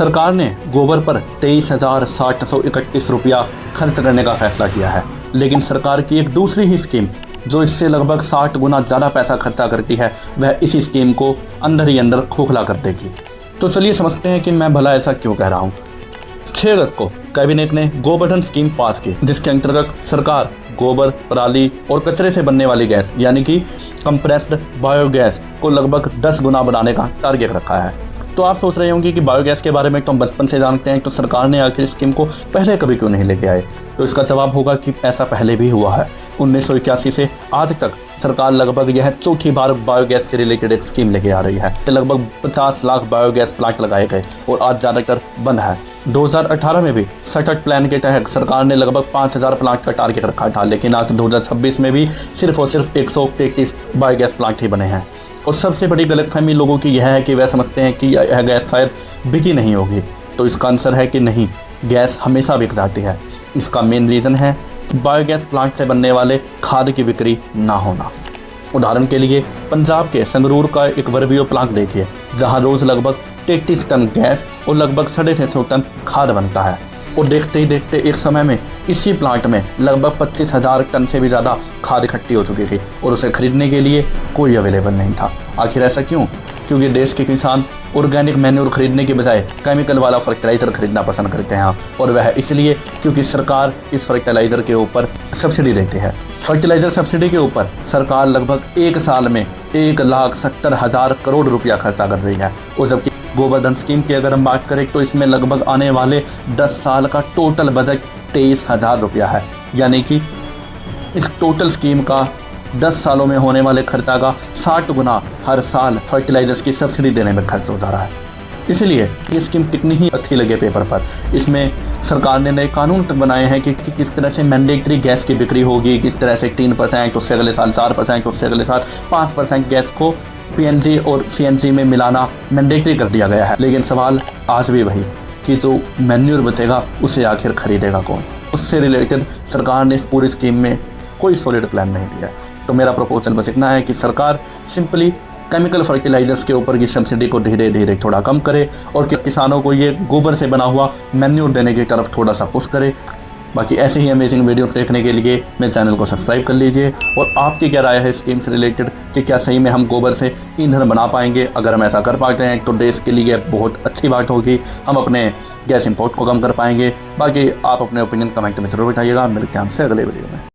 सरकार ने गोबर पर 23,731 रुपया खर्च करने का फैसला किया है, लेकिन सरकार की एक दूसरी ही स्कीम जो इससे लगभग 60 गुना ज़्यादा पैसा खर्चा करती है, वह इसी स्कीम को अंदर ही अंदर खोखला कर देगी। तो चलिए समझते हैं कि मैं भला ऐसा क्यों कह रहा हूँ। 6 अगस्त को कैबिनेट ने गोवर्धन स्कीम पास की, जिसके अंतर्गत सरकार गोबर, पराली और कचरे से बनने वाली गैस यानी कि कंप्रेस्ड बायोगैस को लगभग 10 गुना बढ़ाने का टारगेट रखा है। तो आप सोच रहे होंगे कि बायोगैस के बारे में तो हम बचपन से जानते हैं, तो सरकार ने आखिर स्कीम को पहले कभी क्यों नहीं लेके आए? तो इसका जवाब होगा कि ऐसा पहले भी हुआ है। 1981 से आज तक सरकार लगभग यह चौथी बार बायोगैस से रिलेटेड एक स्कीम लेके आ रही है। लगभग 50 लाख बायोगैस प्लांट लगाए गए और आज ज़्यादातर बंद है। 2018 में भी सटट प्लान के तहत सरकार ने लगभग 5000 प्लांट का टारगेट रखा था, लेकिन आज 2026 में भी सिर्फ और सिर्फ 133 बायोगैस प्लांट ही बने हैं। और सबसे बड़ी गलतफहमी लोगों की यह है कि वह समझते हैं कि यह गैस शायद बिकी नहीं होगी। तो इसका आंसर है कि नहीं, गैस हमेशा बिक जाती है। इसका मेन रीज़न है कि बायोगैस प्लांट से बनने वाले खाद की बिक्री ना होना। उदाहरण के लिए पंजाब के संगरूर का एक वर्बियो प्लांट देखिए, जहां रोज़ लगभग 33 टन गैस और लगभग 650 टन खाद बनता है। और देखते ही देखते एक समय में इसी प्लांट में लगभग 25,000 टन से भी ज़्यादा खाद इकट्ठी हो चुकी थी और उसे खरीदने के लिए कोई अवेलेबल नहीं था। आखिर ऐसा क्यों? क्योंकि देश के किसान ऑर्गेनिक मैन्योर खरीदने के बजाय केमिकल वाला फर्टिलाइज़र खरीदना पसंद करते हैं, और वह इसलिए क्योंकि सरकार इस फर्टिलाइज़र के ऊपर सब्सिडी देती है। फर्टिलाइज़र सब्सिडी के ऊपर सरकार लगभग एक साल में 1,70,000 करोड़ रुपया खर्चा कर रही है। और जबकि गोवर्धन स्कीम की अगर हम बात करें तो इसमें लगभग आने वाले 10 साल का टोटल बजट 23,000 रुपया है, यानी कि इस टोटल स्कीम का 10 सालों में होने वाले खर्चा का 60 गुना हर साल फर्टिलाइजर्स की सब्सिडी देने में खर्च हो जा रहा है। इसलिए ये स्कीम कितनी ही अच्छी लगे पेपर पर, इसमें सरकार ने नए कानून तक बनाए हैं कि किस तरह से मैंडेटरी गैस की बिक्री होगी, किस तरह से 3%, उससे अगले साल 4%, उससे अगले साल 5% गैस को पीएनजी और सीएनजी में मिलाना मैंडेटरी कर दिया गया है। लेकिन सवाल आज भी वही कि जो मैन्योर बचेगा उसे आखिर खरीदेगा कौन? उससे रिलेटेड सरकार ने इस पूरी स्कीम में कोई सॉलिड प्लान नहीं दिया। तो मेरा प्रपोजल बस इतना है कि सरकार सिंपली केमिकल फर्टिलाइजर्स के ऊपर की सब्सिडी को धीरे धीरे थोड़ा कम करे और किसानों को ये गोबर से बना हुआ मैन्योर देने की तरफ थोड़ा सा पुश करे। बाकी ऐसे ही अमेजिंग वीडियोस देखने के लिए मेरे चैनल को सब्सक्राइब कर लीजिए। और आपकी क्या राय है स्कीम से रिलेटेड कि क्या सही में हम गोबर से ईंधन बना पाएंगे? अगर हम ऐसा कर पाते हैं तो देश के लिए बहुत अच्छी बात होगी, हम अपने गैस इंपोर्ट को कम कर पाएंगे। बाकी आप अपने ओपिनियन कमेंट में ज़रूर बताइएगा। मिलते हैं आपसे अगले वीडियो में।